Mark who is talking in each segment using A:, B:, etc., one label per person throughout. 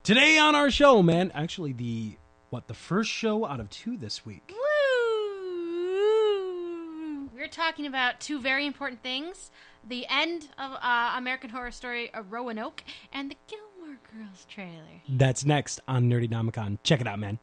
A: Today on our show, man, actually the first show out of 2 this week.
B: Woo! We're talking about 2 very important things. The end of American Horror Story Roanoke and the Gilmore Girls trailer.
A: That's next on Nerdynomicon. Check it out, man.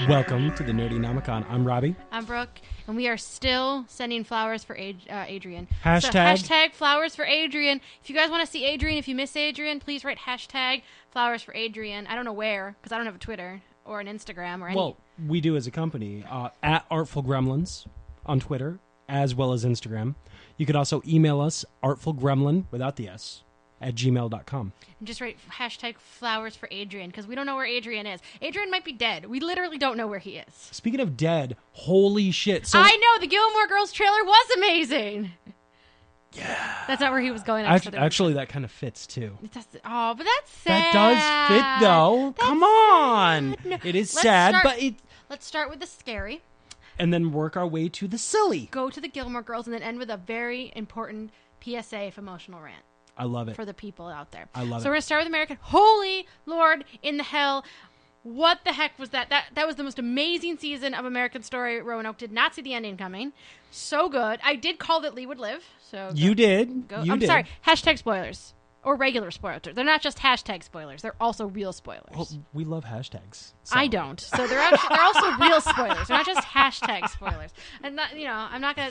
A: Welcome to the Nerdynomicon. I'm Robbie.
B: I'm Brooke, and we are still sending flowers for Adrian.
A: Hashtag
B: flowers for Adrian. If you guys want to see Adrian, if you miss Adrian, please write hashtag flowers for Adrian. I don't know where, because I don't have a Twitter or an Instagram or any.
A: Well, we do as a company, at Artful Gremlins on Twitter, as well as Instagram. You could also email us, artfulgremlin, without the S, at gmail.com.
B: And just write hashtag flowers for Adrian, because we don't know where Adrian is. Adrian might be dead. We literally don't know where he is.
A: Speaking of dead, holy shit. So
B: I know, the Gilmore Girls trailer was amazing. Yeah. That's not where he was going.
A: Actually, that kind of fits, too.
B: It does, but that's sad.
A: That does fit, though.
B: That's
A: Come on.
B: sad. No.
A: It is sad, but it...
B: Let's start with the scary.
A: And then work our way to the silly.
B: Go to the Gilmore Girls and then end with a very important PSA of emotional rant.
A: I love it.
B: For the people out there.
A: I love it.
B: So we're going to start with American. Holy Lord in the hell. What the heck was that? That was the most amazing season of American Story. Roanoke did not see the ending coming. So good. I did call that Lee would live. So
A: you did.
B: I'm sorry. Hashtag spoilers. Or regular spoilers. They're not just hashtag spoilers. They're also real spoilers.
A: Well, we love hashtags.
B: So. I don't. So they're also real spoilers. They're not just hashtag spoilers. And not, I'm not gonna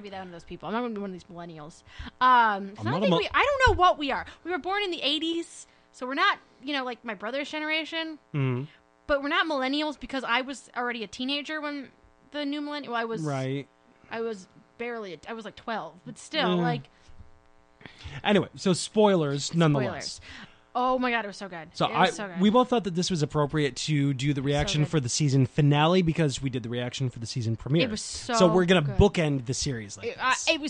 B: be that one of those people. I'm not gonna be one of these millennials. I don't know what we are. We were born in the 80s, so we're not, like my brother's generation.
A: Mm-hmm.
B: But we're not millennials because I was already a teenager when the new millennial. Well, I was
A: right.
B: I was like 12, but still, like.
A: Anyway, so spoilers nonetheless.
B: Oh my god, it was so good.
A: So we both thought that this was appropriate to do the reaction for the season finale because we did the reaction for the season premiere.
B: It was
A: so we're gonna bookend the series like this.
B: It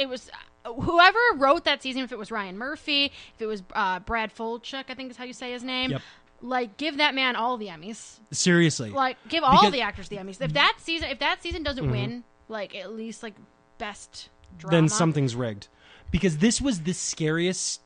B: was whoever wrote that season, if it was Ryan Murphy, if it was Brad Folchuk, I think is how you say his name.
A: Yep.
B: Like, give that man all the Emmys.
A: Seriously.
B: Like, give all the actors the Emmys. If that season doesn't win, like at least like best drama,
A: then something's rigged. Because this was the scariest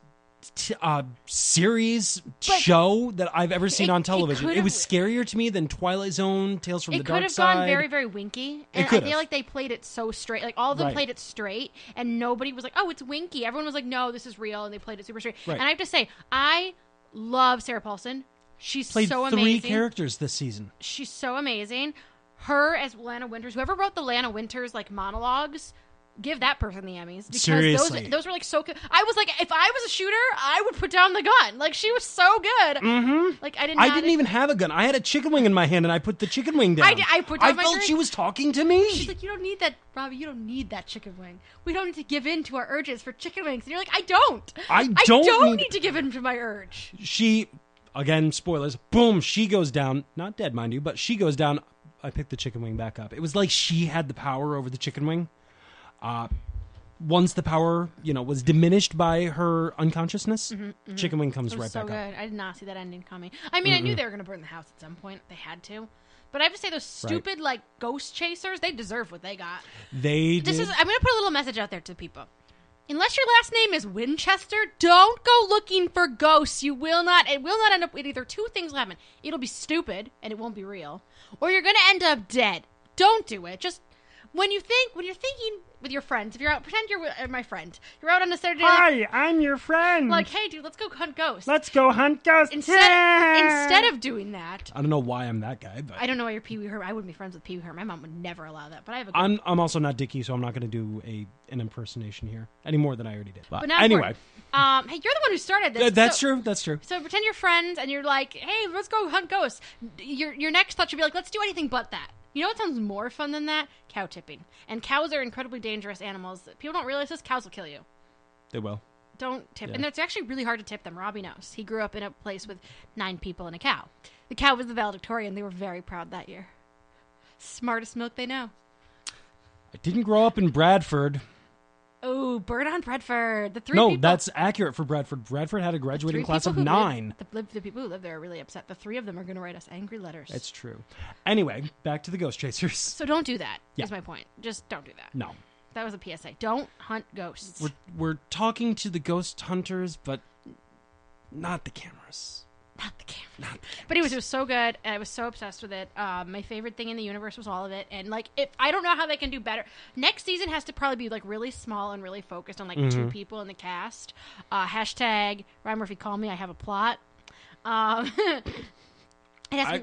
A: series show that I've ever seen on television. It was scarier to me than Twilight Zone, Tales from the Dark Side.
B: It could have gone very, very winky. And I feel like they played it so straight. Like, all of them played it straight, and nobody was like, oh, it's winky. Everyone was like, no, this is real, and they played it super straight. Right. And I have to say, I love Sarah Paulson. She's
A: played
B: so amazing.
A: 3 characters this season.
B: She's so amazing. Her as Lana Winters. Whoever wrote the Lana Winters, like, monologues... Give that person the Emmys. Because
A: seriously.
B: Those were like so good. I was like, if I was a shooter, I would put down the gun. Like, she was so good.
A: Mm-hmm.
B: Like, I didn't even
A: have a gun. I had a chicken wing in my hand and I put the chicken wing down.
B: I put down my
A: felt
B: drink.
A: She was talking to me.
B: She's like, you don't need that, Robbie. You don't need that chicken wing. We don't need to give in to our urges for chicken wings. And you're like, I don't. I don't need to give in to my urge.
A: She, again, spoilers, boom, she goes down. Not dead, mind you, but she goes down. I picked the chicken wing back up. It was like she had the power over the chicken wing. Once the power, was diminished by her unconsciousness, chicken wing comes right back up.
B: Good. I did not see that ending coming. I mean, I knew they were going to burn the house at some point. They had to. But I have to say, those stupid, like, ghost chasers, they deserve what they got.
A: They did.
B: I'm going to put a little message out there to people. Unless your last name is Winchester, don't go looking for ghosts. It will not end up with either 2 things will happen. It'll be stupid, and it won't be real. Or you're going to end up dead. Don't do it. Just, when you're thinking... with your friends. If you're out, pretend you're my friend. You're out on a Saturday night.
A: Hi, I'm your friend.
B: Like, hey, dude, let's go hunt ghosts.
A: Let's go hunt ghosts.
B: Instead of doing that.
A: I don't know why I'm that guy, but...
B: I don't know why you're Pee Wee Herman. I wouldn't be friends with Pee Wee Herman. My mom would never allow that, but I have a
A: good... I'm also not Dickie, so I'm not going to do an impersonation here any more than I already did. But
B: now
A: anyway.
B: Hey, you're the one who started this.
A: That's true. That's true.
B: So pretend you're friends, and you're like, hey, let's go hunt ghosts. Your next thought should be like, let's do anything but that. You know what sounds more fun than that? Cow tipping. And cows are incredibly dangerous animals. People don't realize this. Cows will kill you.
A: They will.
B: Don't tip. Yeah. And it's actually really hard to tip them. Robbie knows. He grew up in a place with 9 people and a cow. The cow was the valedictorian. They were very proud that year. Smartest milk they know.
A: I didn't grow up in Bradford.
B: Oh, burn on Bradford. The three
A: No,
B: people...
A: that's accurate for Bradford. Bradford had a graduating class of 9.
B: The people who live there are really upset. The 3 of them are going to write us angry letters.
A: It's true. Anyway, back to the Ghost Chasers.
B: So don't do that, is my point. Just don't do that.
A: No.
B: That was a PSA. Don't hunt ghosts.
A: We're talking to the ghost hunters, but not the cameras.
B: Not the camera. But anyways, it was so good, and I was so obsessed with it. My favorite thing in the universe was all of it, and like, if I don't know how they can do better. Next season has to probably be like really small and really focused on like 2 people in the cast. Hashtag Ryan Murphy, call me. I have a plot.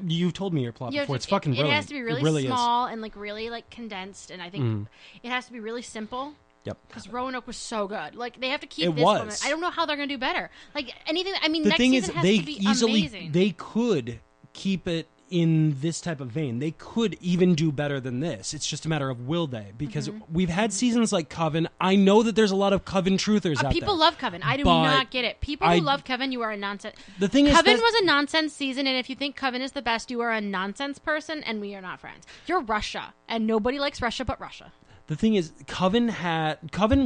A: You've told me your plot before. It's fucking brilliant.
B: It has to be really small and like really like condensed, and I think it has to be really simple.
A: Yep.
B: Because Roanoke was so good. Like, they have to keep
A: this
B: woman. I don't know how they're going to do better. Like, anything... I mean,
A: the
B: next
A: thing
B: season
A: is,
B: has
A: they
B: to be
A: easily...
B: amazing.
A: They could keep it in this type of vein. They could even do better than this. It's just a matter of will they? Because we've had seasons like Coven. I know that there's a lot of Coven truthers out there.
B: People love Coven. I do not get it. People who love Coven, you are a nonsense...
A: The thing is...
B: Coven was a nonsense season, and if you think Coven is the best, you are a nonsense person, and we are not friends. You're Russia, and nobody likes Russia but Russia.
A: The thing is, Coven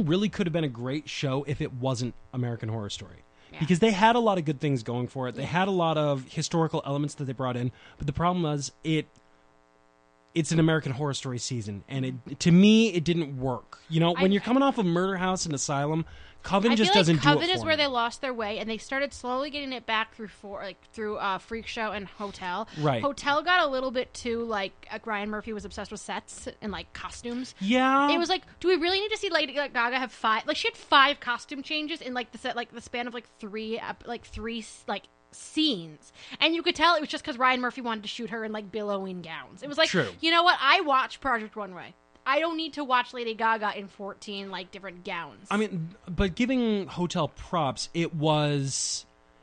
A: really could have been a great show if it wasn't American Horror Story. Yeah. Because they had a lot of good things going for it. They had a lot of historical elements that they brought in. But the problem was, it's an American Horror Story season. And to me, it didn't work. You know, when you're coming off of Murder House and Asylum, Coven just doesn't do it for me.
B: Coven is where they lost their way, and they started slowly getting it back through Freak Show and Hotel.
A: Right.
B: Hotel got a little bit too like Ryan Murphy was obsessed with sets and like costumes.
A: Yeah.
B: It was like, do we really need to see Lady Gaga have 5? Like, she had 5 costume changes in like the span of like three scenes, and you could tell it was just because Ryan Murphy wanted to shoot her in like billowing gowns. It was like,
A: true.
B: You know what? I watched Project Runway. I don't need to watch Lady Gaga in 14 like different gowns.
A: I mean, but giving Hotel props, it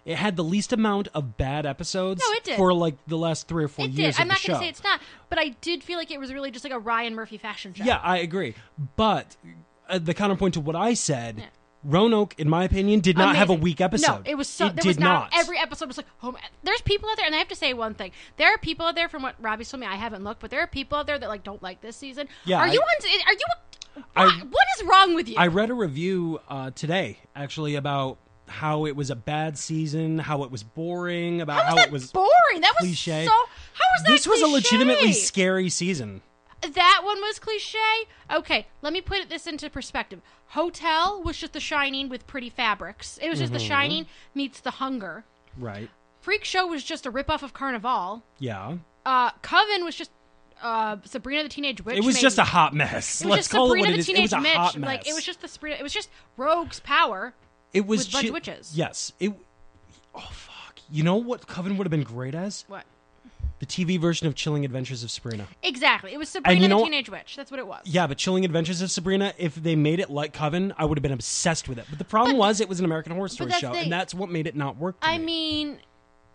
A: had the least amount of bad episodes.
B: No, it did.
A: For like the last 3 or 4 years of the show.
B: I'm not going to say it's not, but I did feel like it was really just like a Ryan Murphy fashion show.
A: Yeah, I agree. But the counterpoint to what I said, Roanoke, in my opinion, did not have a weak episode.
B: No, it was so.
A: It did not.
B: Every episode was like, oh man. There's people out there, and I have to say one thing. There are people out there, from what Robbie told me, I haven't looked, but there are people out there that like don't like this season.
A: Yeah,
B: what is wrong with you?
A: I read a review today, actually, about how it was a bad season, how it was boring, about how it was
B: boring. That was
A: cliche.
B: So. How was that?
A: This was
B: cliche?
A: a legitimately scary season.
B: That one was cliche? Okay, let me put this into perspective. Hotel was just The Shining with pretty fabrics. It was just The Shining meets The Hunger.
A: Right.
B: Freak Show was just a ripoff of Carnival.
A: Yeah.
B: Coven was just Sabrina the Teenage Witch.
A: It was just a hot mess. Let's call it what it is. It was a hot mess.
B: Like, it was just Sabrina. It was just Rogue's Power.
A: It was
B: with a bunch of witches.
A: Yes. Oh fuck! You know what Coven would have been great as?
B: What?
A: The TV version of Chilling Adventures of Sabrina.
B: Exactly. It was Sabrina the Teenage Witch. That's what it was. Yeah,
A: but Chilling Adventures of Sabrina, if they made it like Coven, I would have been obsessed with it. But the problem was it was an American Horror Story show, and that's what made it not work to me.
B: I mean,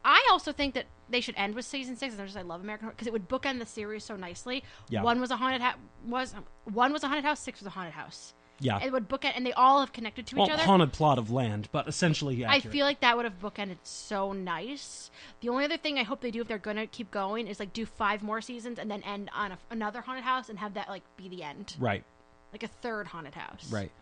B: I also think that they should end with season 6. As much as I love American Horror, because it would bookend the series so nicely.
A: Yeah.
B: One was a haunted one was a haunted house. 6 was a haunted house.
A: Yeah.
B: It would bookend, and they all have connected to each other.
A: Haunted plot of land, but essentially accurate.
B: I feel like that would have bookended so nice. The only other thing I hope they do if they're going to keep going is like do 5 more seasons and then end on another haunted house and have that like be the end.
A: Right.
B: Like a third haunted house.
A: Right.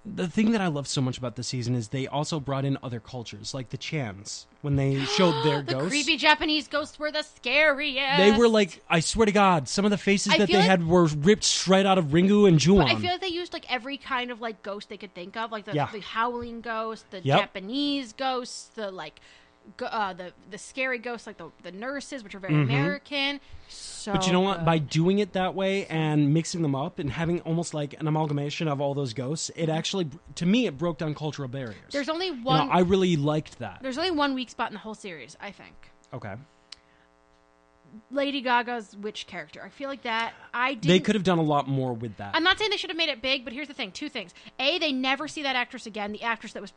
A: The thing that I love so much about this season is they also brought in other cultures, like the Chans, when they showed their
B: the
A: ghosts.
B: The creepy Japanese ghosts were the scariest.
A: They were like, I swear to God, some of the faces that they had were ripped straight out of Ringu and Ju-on.
B: I feel like they used like every kind of like ghost they could think of, like the howling ghost, the Japanese ghosts, the like the scary ghosts, like the nurses, which are very American.
A: But you know what? By doing it that way and mixing them up and having almost like an amalgamation of all those ghosts, it actually, to me, it broke down cultural barriers.
B: There's only one.
A: I really liked that.
B: There's only one weak spot in the whole series, I think.
A: Okay.
B: Lady Gaga's witch character. I feel like that
A: they could have done a lot more with that.
B: I'm not saying they should have made it big, but here's the thing: 2 things. A, they never see that actress again. The actress that was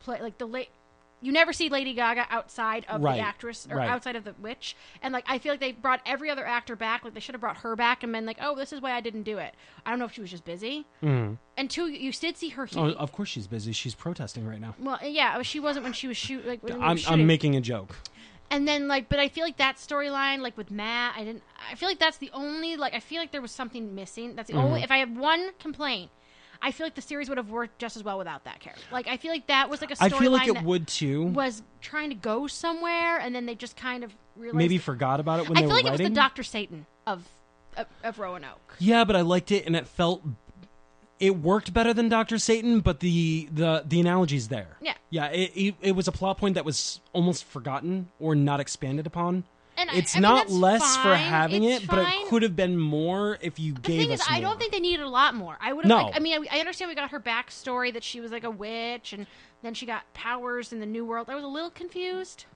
B: you never see Lady Gaga outside of the actress or outside of the witch. And like, I feel like they brought every other actor back. Like, they should have brought her back and been like, oh, this is why I didn't do it. I don't know if she was just busy. And 2, you did see her.
A: Oh, of course she's busy. She's protesting right now.
B: Well, yeah, she wasn't when she was shooting.
A: I'm making a joke.
B: And then, like, but I feel like that storyline, like, with Matt, I feel like that's the only, like, I feel like there was something missing. That's the only, if I have one complaint, I feel like the series would have worked just as well without that character. Like, I feel like that was, like, a storyline
A: I feel like it would, too.
B: Was trying to go somewhere, and then they just kind of realized.
A: Maybe forgot about it when they were writing.
B: I feel like it was the Dr. Satan of Roanoke.
A: Yeah, but I liked it, and it worked better than Dr. Satan, but the analogy's there.
B: Yeah.
A: Yeah, it was a plot point that was almost forgotten or not expanded upon.
B: And
A: it's
B: I mean,
A: not
B: that's
A: less
B: fine.
A: for having
B: it's
A: it,
B: fine.
A: but it could have been more if you
B: the
A: gave
B: thing
A: us
B: is,
A: more.
B: I don't think they needed a lot more. I would have.
A: No.
B: Like, I mean, I understand we got her backstory that she was like a witch, and then she got powers in the New World. I was a little confused.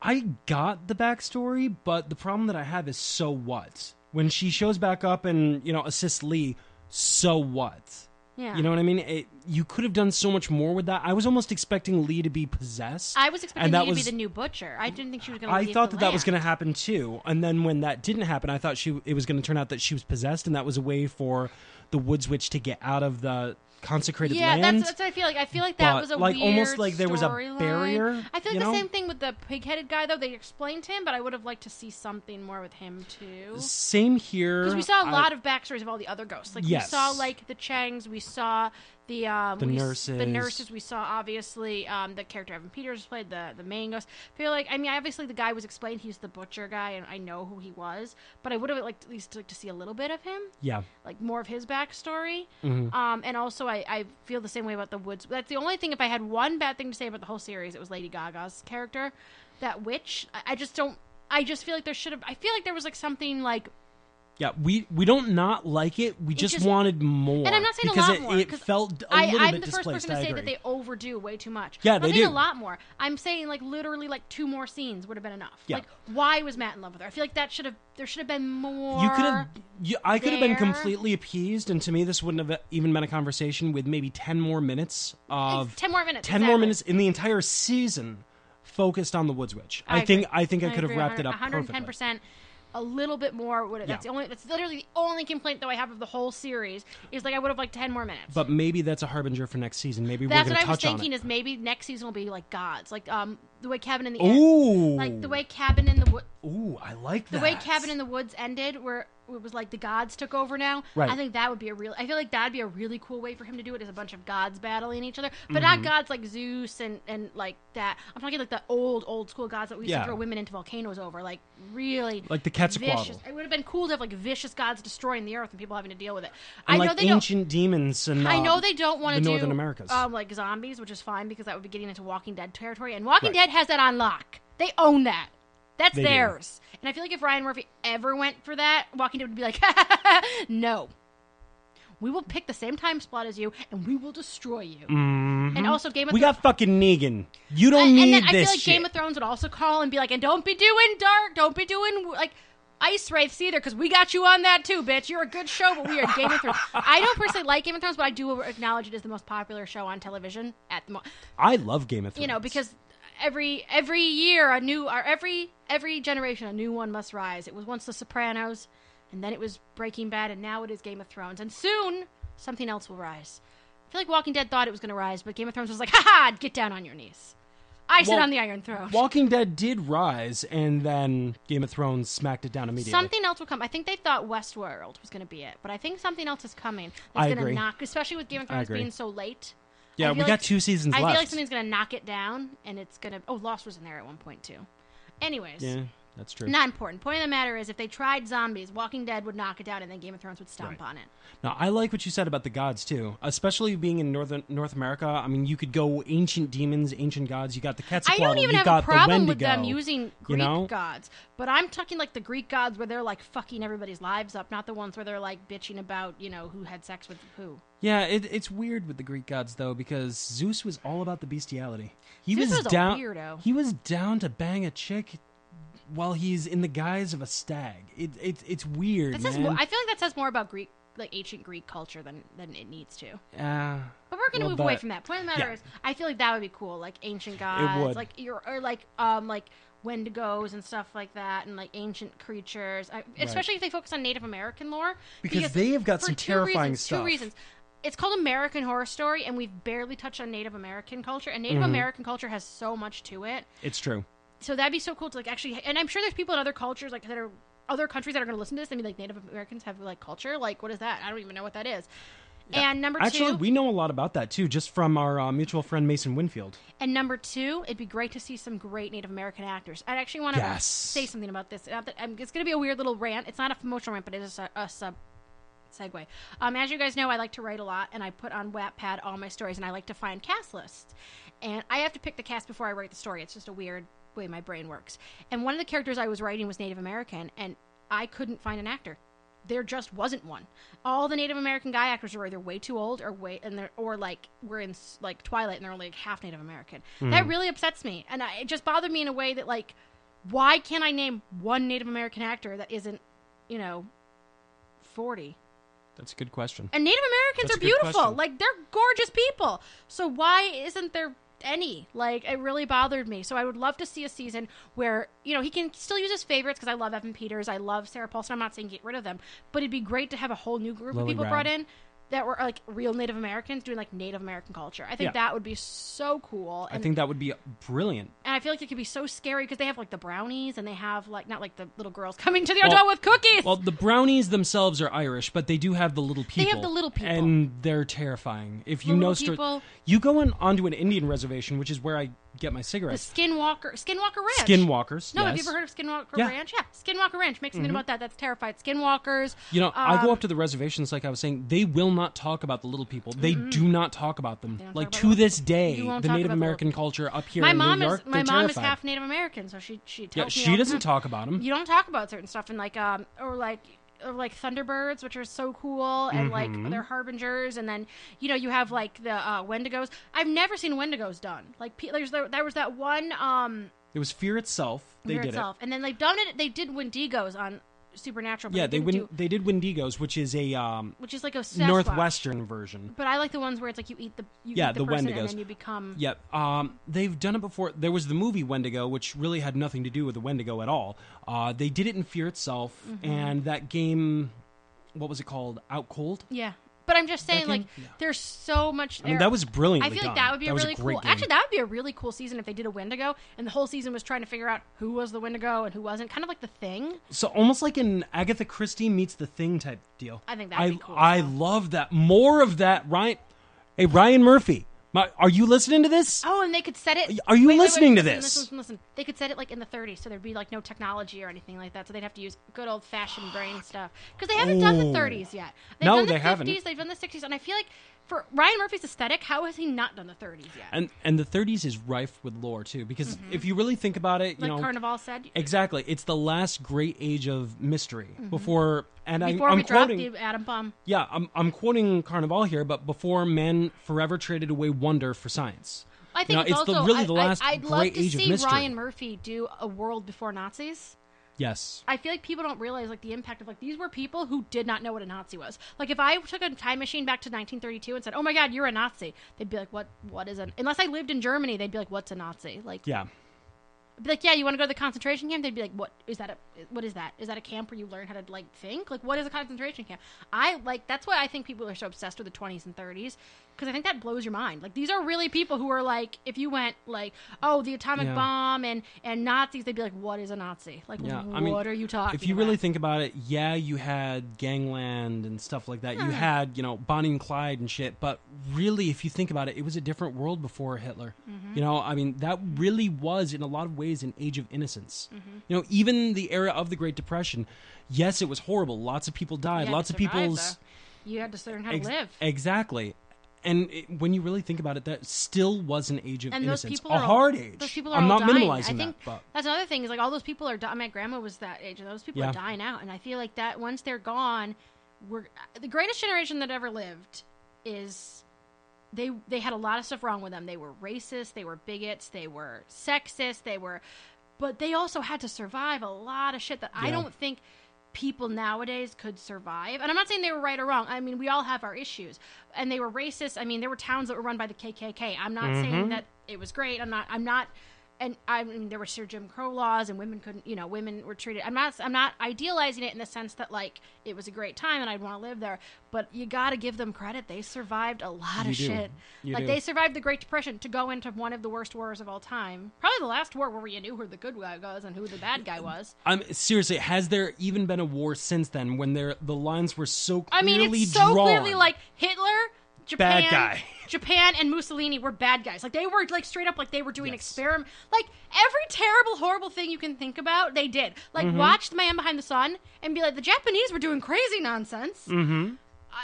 A: I got the backstory, but the problem that I have is so what? When she shows back up and, assists Lee, so what?
B: Yeah.
A: You know what I mean? You could have done so much more with that. I was almost expecting Lee to be possessed.
B: I was expecting Lee to be the new butcher. I didn't think she was going to
A: I thought that was going to happen too. And then when that didn't happen, I thought it was going to turn out that she was possessed, and that was a way for the Woods Witch to get out of the consecrated land.
B: Yeah, that's what I feel like. I feel like that was a weird
A: almost like there was a barrier.
B: I feel like the same thing with the pig-headed guy, though. They explained him, but I would have liked to see something more with him, too.
A: Same here.
B: Because we saw a lot of backstories of all the other ghosts. Like,
A: yes.
B: we saw, like, the Changs. We saw the
A: nurses.
B: The nurses. We saw, obviously, the character Evan Peters played, the main ghost. I feel like, I mean, obviously the guy was explained. He's the butcher guy, and I know who he was. But I would have liked at least to see a little bit of him.
A: Yeah.
B: Like, more of his backstory.
A: Mm-hmm.
B: And also, I feel the same way about the Woods. That's the only thing, if I had one bad thing to say about the whole series, it was Lady Gaga's character. That witch, I just feel like I feel like there was, like, something, like...
A: Yeah, we don't not like it. We just wanted more.
B: And I'm not saying
A: because
B: a lot more.
A: It felt a little
B: I'm
A: bit
B: the first
A: displaced.
B: person to say that they overdo way too much.
A: Yeah,
B: I'm
A: they
B: not saying
A: do.
B: a lot more. I'm saying, like, literally, like, 2 more scenes would have been enough.
A: Yeah.
B: Like, why was Matt in love with her? I feel like there should have been more.
A: I could have been
B: there.
A: completely appeased, and to me, this wouldn't have even been a conversation with maybe 10 more minutes of
B: 10 more minutes.
A: 10 more minutes in the entire season focused on the Woods Witch. I think I could have wrapped it up
B: 110%.
A: perfectly.
B: A little bit more would have. That's literally the only complaint though I have of the whole series is like I would have liked 10 more minutes.
A: But maybe that's a harbinger for next season. Maybe
B: that's
A: we're going to touch on it.
B: That's what I was thinking is maybe next season will be like gods, like the way Cabin in the
A: Ooh.
B: like the way Cabin in the Woods.
A: Ooh, I like that.
B: The way Cabin in the Woods ended, where it was like the gods took over now.
A: Right.
B: I think that would be I feel like that'd be a really cool way for him to do it, is a bunch of gods battling each other, but not gods like Zeus and like that. I'm talking like the old school gods that we used to throw women into volcanoes over, like really
A: like the Quetzalcoatl.
B: Vicious. It would have been cool to have like vicious gods destroying the earth and people having to deal with it.
A: And
B: I know
A: like
B: they
A: ancient demons and
B: I know they don't want to do
A: Northern Americas.
B: Like zombies, which is fine because that would be getting into Walking Dead territory, and Walking Dead has that on lock. They own that. That's theirs. And I feel like if Ryan Murphy ever went for that, Walking Dead would be like, no. We will pick the same time slot as you, and we will destroy you.
A: Mm-hmm.
B: And also, Game of Thrones.
A: We got fucking Negan. You don't need
B: and then
A: this
B: I feel like
A: shit.
B: Game of Thrones would also call and be like, and don't be doing dark, don't be doing, like, Ice Wraiths either, because we got you on that too, bitch. You're a good show, but we are Game of Thrones. I don't personally like Game of Thrones, but I do acknowledge it is the most popular show on television at the moment.
A: I love Game of Thrones.
B: You know, because every year every generation a new one must rise. It was once The Sopranos, and then it was Breaking Bad, and now it is Game of Thrones, and soon something else will rise. I feel like Walking Dead thought it was going to rise, but Game of Thrones was like, ha, get down on your knees. I sit on the Iron Throne.
A: Walking Dead did rise, and then Game of Thrones smacked it down immediately.
B: Something else will come. I think they thought Westworld was going to be it, but I think something else is coming. That's going to knock, especially with Game of Thrones being so late.
A: Yeah, we got 2 seasons left.
B: I feel like something's going to knock it down, and it's going to... Oh, Lost was in there at one point, too. Anyways.
A: Yeah, that's true.
B: Not important. Point of the matter is, if they tried zombies, Walking Dead would knock it down, and then Game of Thrones would stomp on it.
A: Now, I like what you said about the gods, too. Especially being in North America. I mean, you could go ancient demons, ancient gods. You got the Quetzalcoatl.
B: I don't even
A: you
B: have
A: got
B: a problem
A: the
B: with them using Greek gods. But I'm talking like the Greek gods where they're like fucking everybody's lives up, not the ones where they're like bitching about, you know, who had sex with who.
A: Yeah, it's weird with the Greek gods, though, because Zeus was all about the bestiality.
B: Zeus was
A: down,
B: a weirdo.
A: He was down to bang a chick while he's in the guise of a stag. It's weird,
B: I feel like that says more about Greek, like ancient Greek culture than it needs to.
A: But
B: we're gonna move away from that. Point of the matter is, I feel like that would be cool, like ancient gods,
A: it would.
B: like Wendigos and stuff like that, and like ancient creatures. Especially if they focus on Native American lore,
A: because they have got some terrifying stuff.
B: 2 reasons. It's called American Horror Story, and we've barely touched on Native American culture, and Native American culture has so much to it.
A: It's true.
B: So that'd be so cool to like actually, and I'm sure there's people in other cultures like that are other countries that are going to listen to this. I mean, like Native Americans have like culture. Like, what is that? I don't even know what that is.
A: Yeah.
B: And number
A: actually,
B: two,
A: we know a lot about that too, just from our mutual friend Mason Winfield.
B: And number two, it'd be great to see some great Native American actors. I actually want to say something about this. It's going to be a weird little rant. It's not a emotional rant, but it is a segue. As you guys know, I like to write a lot, and I put on Wattpad all my stories, and I like to find cast lists. And I have to pick the cast before I write the story. It's just a weird way my brain works. And one of the characters I was writing was Native American, and I couldn't find an actor. There just wasn't one. All the Native American guy actors are either way too old or like we're in like Twilight and they're only like half Native American. That really upsets me, and it just bothered me in a way that like, why can't I name one Native American actor that isn't, 40?
A: That's a good question.
B: And Native Americans are beautiful. Like, they're gorgeous people. So why isn't there any? Like, it really bothered me. So I would love to see a season where, he can still use his favorites, because I love Evan Peters, I love Sarah Paulson. I'm not saying get rid of them, but it'd be great to have a whole new group of people brought in that were like real Native Americans doing like Native American culture. I think that would be so cool. And I
A: think that would be brilliant.
B: And I feel like it could be so scary because they have like the brownies, and they have like, not like the little girls coming to the door with cookies.
A: Well, the brownies themselves are Irish, but they do have the little people.
B: They have the little people.
A: And they're terrifying. If you know you go onto an Indian reservation, which is where I get my cigarettes.
B: The Skinwalker Ranch.
A: Skinwalkers,
B: No,
A: yes.
B: have you ever heard of Skinwalker Ranch? Yeah, Skinwalker Ranch. Make something about that. That's terrified. Skinwalkers.
A: I go up to the reservations, like I was saying. They will not talk about the little people. They do not talk about them. Like, to this day, the Native American culture up here in New York,
B: my mom
A: terrified.
B: is half Native American, so she tells me.
A: She doesn't talk about them.
B: You don't talk about certain stuff, and like Thunderbirds, which are so cool, and like they're harbingers, and then you have like the Wendigos. I've never seen Wendigos done. Like there was that one.
A: It was Fear Itself. They did it,
B: and then they've done it. They did Wendigos on Supernatural. But
A: they did Wendigos, which is a
B: like a Sasquatch.
A: Northwestern version.
B: But I like the ones where it's like you eat the person
A: Wendigos,
B: and then you become.
A: They've done it before. There was the movie Wendigo, which really had nothing to do with the Wendigo at all. They did it in Fear Itself, and that game, what was it called? Out Cold.
B: Yeah. But I'm just saying, like, there's so much there.
A: I mean, that was brilliantly
B: done. I feel like
A: done.
B: that would be really cool.
A: Game.
B: Actually, that would be a really cool season if they did a Wendigo, and the whole season was trying to figure out who was the Wendigo and who wasn't. Kind of like The Thing.
A: So almost like an Agatha Christie meets The Thing type deal.
B: I think that would be cool.
A: I love that. More of that, Ryan. Hey, Ryan Murphy. Are you listening to this?
B: Oh, and they could set it...
A: Are you listening to this?
B: Listen. They could set it like in the 30s, so there'd be like no technology or anything like that, so they'd have to use good old-fashioned brain stuff. Because they haven't done the 30s yet. They've done the 50s,
A: haven't.
B: They've done the 60s, and I feel like for Ryan Murphy's aesthetic, how has he not done the 30s yet?
A: And the 30s is rife with lore, too, because if you really think about it,
B: like Carnival said.
A: Exactly. It's the last great age of mystery before... And
B: before
A: I'm
B: we
A: quoting,
B: dropped the atom bomb.
A: Yeah, I'm quoting Carnival here, but before man forever traded away wonder for science.
B: I think
A: it's
B: also,
A: really the last
B: I'd
A: great age of mystery.
B: love to see Ryan Murphy do a world before Nazis.
A: Yes.
B: I feel like people don't realize like the impact of like these were people who did not know what a Nazi was. Like if I took a time machine back to 1932 and said, "Oh my God, you're a Nazi," they'd be like, "What is it?" Unless I lived in Germany, they'd be like, "What's a Nazi?" Like
A: yeah.
B: I'd be like, "Yeah, you want to go to the concentration camp?" They'd be like, "What is that? What is that? Is that a camp where you learn how to like think? Like what is a concentration camp?" That's why I think people are so obsessed with the 20s and 30s. Because I think that blows your mind. Like, these are really people who are like, if you went like, oh, the atomic bomb and Nazis, they'd be like, what is a Nazi? Like, what are you talking about?
A: If you really think about it, you had Gangland and stuff like that. You had, Bonnie and Clyde and shit. But really, if you think about it, it was a different world before Hitler. That really was, in a lot of ways, an age of innocence. Even the era of the Great Depression, yes, it was horrible. Lots of people died. Lots of people's...
B: You had to learn how to live.
A: Exactly. And when you really think about it, that still was an age of innocence.
B: A
A: hard age.
B: Those people are
A: I'm not
B: dying.
A: minimalizing
B: I think
A: that.
B: that's another thing is like all those people are dying. My grandma was that age, and those people are dying out. And I feel like that once they're gone, the greatest generation that ever lived is they had a lot of stuff wrong with them. They were racist, they were bigots, they were sexist, but they also had to survive a lot of shit that I don't think people nowadays could survive. And I'm not saying they were right or wrong. I mean, we all have our issues. And they were racist. I mean, there were towns that were run by the KKK. I'm not saying that it was great. I'm not and I mean, there were Sir Jim Crow laws, and women couldn't, women were treated. I'm not idealizing it in the sense that like it was a great time and I'd want to live there, but you got to give them credit. They survived a lot of shit. They survived the Great Depression to go into one of the worst wars of all time. Probably the last war where you knew who the good guy was and who the bad guy was.
A: Seriously, has there even been a war since then when the lines were so clearly drawn?
B: I mean, it's so clearly like Hitler, Japan,
A: bad guy.
B: Japan and Mussolini were bad guys. Like, they were, like, straight up, like, they were doing experiment. Like, every terrible, horrible thing you can think about, they did. Like, watch The Man Behind the Sun and be like, the Japanese were doing crazy nonsense. Mm-hmm.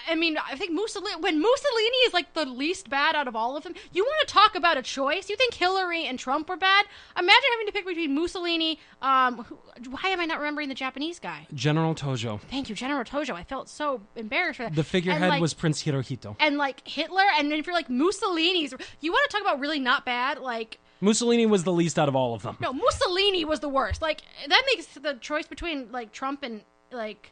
B: I mean, I think when Mussolini is, like, the least bad out of all of them, you want to talk about a choice? You think Hillary and Trump were bad? Imagine having to pick between Mussolini, why am I not remembering the Japanese guy?
A: General Tojo.
B: Thank you, General Tojo. I felt so embarrassed for that.
A: The figurehead was Prince Hirohito.
B: And, like, Hitler, and then if you're like, Mussolini's, you want to talk about really not bad, like...
A: Mussolini was the least out of all of them.
B: No, Mussolini was the worst. Like, that makes the choice between, like, Trump and, like,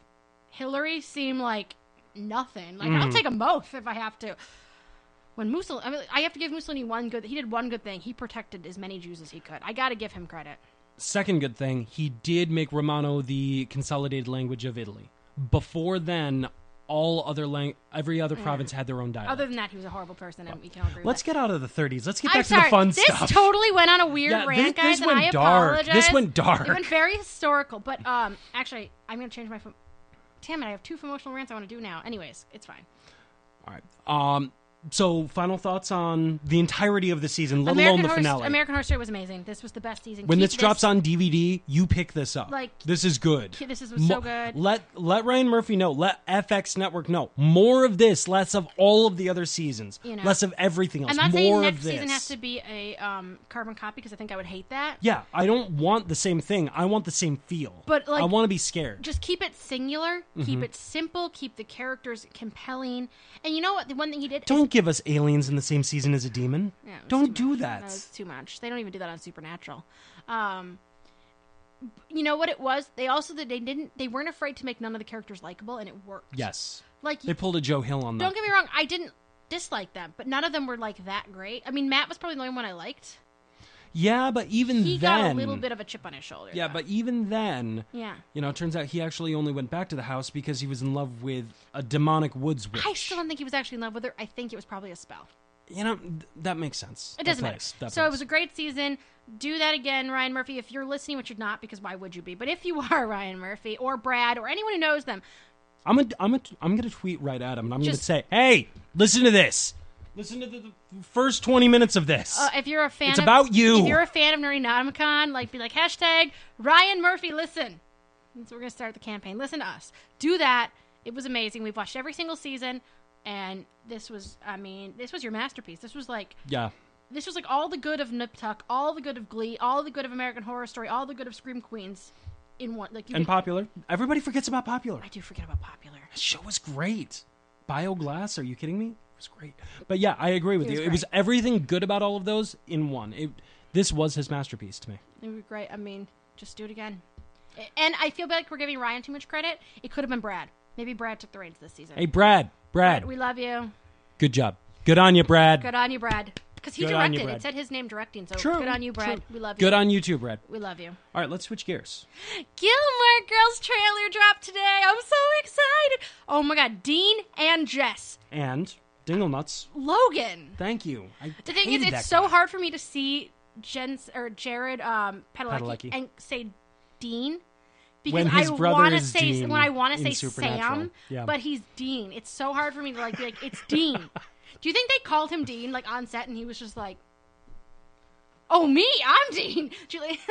B: Hillary seem like... nothing. Like, I'll take them both if I have to. When Mussolini, I mean, I have to give Mussolini he did one good thing. He protected as many Jews as he could. I gotta give him credit.
A: Second good thing, he did make Romano the consolidated language of Italy. Before then, every other province had their own dialect.
B: Other than that, he was a horrible person, and we can all agree with
A: Let's
B: that.
A: get out of the 30s. Let's get back to the fun stuff.
B: This totally went on a weird rant, guys, and I apologize.
A: This went dark.
B: It went very historical, but actually, I'm gonna change my phone. Damn it, I have two emotional rants I want to do now. Anyways, it's fine.
A: All right. So, final thoughts on the entirety of the season, let alone the finale.
B: American Horror Story was amazing. This was the best season.
A: When this drops on DVD, you pick this up.
B: Like,
A: this is good.
B: This is so good.
A: Let Ryan Murphy know. Let FX Network know. More of this, less of all of the other seasons. Less of everything else.
B: I'm not
A: More
B: saying
A: of
B: next
A: this.
B: season has to be a carbon copy, because I think I would hate that.
A: Yeah, I don't want the same thing. I want the same feel.
B: But like,
A: I want to be scared.
B: Just keep it singular. Keep it simple. Keep the characters compelling. And you know what? The one thing he did...
A: Don't give us aliens in the same season as a demon.
B: Yeah,
A: don't do that.
B: That was too much. They don't even do that on Supernatural. You know what it was? They also they weren't afraid to make none of the characters likable, and it worked.
A: Yes.
B: Like,
A: they pulled a Joe Hill on them.
B: Don't get me wrong. I didn't dislike them, but none of them were like that great. I mean, Matt was probably the only one I liked.
A: Yeah, but even
B: he
A: then...
B: got a little bit of a chip on his shoulder.
A: Yeah,
B: though.
A: but even then...
B: Yeah.
A: It turns out he actually only went back to the house because he was in love with a demonic woods witch.
B: I still don't think he was actually in love with her. I think it was probably a spell.
A: That makes sense.
B: It doesn't matter. So it was a great season. Do that again, Ryan Murphy. If you're listening, which you're not, because why would you be? But if you are Ryan Murphy or Brad or anyone who knows them...
A: I'm gonna tweet right at him, and I'm gonna say, hey, listen to this. Listen to the first 20 minutes of this.
B: If you're a fan,
A: it's about you.
B: If you're a fan of Nerdynomicon, be like hashtag Ryan Murphy. Listen, so we're gonna start the campaign. Listen to us. Do that. It was amazing. We've watched every single season, and this was your masterpiece. This was like This was like all the good of Nip Tuck, all the good of Glee, all the good of American Horror Story, all the good of Scream Queens in one.
A: Popular. Everybody forgets about Popular.
B: I do forget about Popular.
A: The show was great. Bioglass. Are you kidding me? Was great. But yeah, I agree with you. It was everything good about all of those in one. This was his masterpiece to me.
B: It was great. I mean, just do it again. And I feel like we're giving Ryan too much credit. It could have been Brad. Maybe Brad took the reins this season.
A: Hey, Brad,
B: we love you.
A: Good job. Good on you, Brad.
B: Good on you, Brad. Because he directed. It said his name directing. So good on you, Brad. We love you.
A: Good on you too, Brad.
B: We love you.
A: All right, let's switch gears.
B: Gilmore Girls trailer dropped today. I'm so excited. Oh my God, Dean and Jess.
A: And Dingle Nuts.
B: Logan.
A: Thank you.
B: The thing is, it's so hard for me to see Jared Padalecki and say Dean because I want to say when I want to say Sam, but he's Dean. It's so hard for me to be like it's Dean. Do you think they called him Dean on set and he was just like, "Oh, me, I'm Dean"? Julie,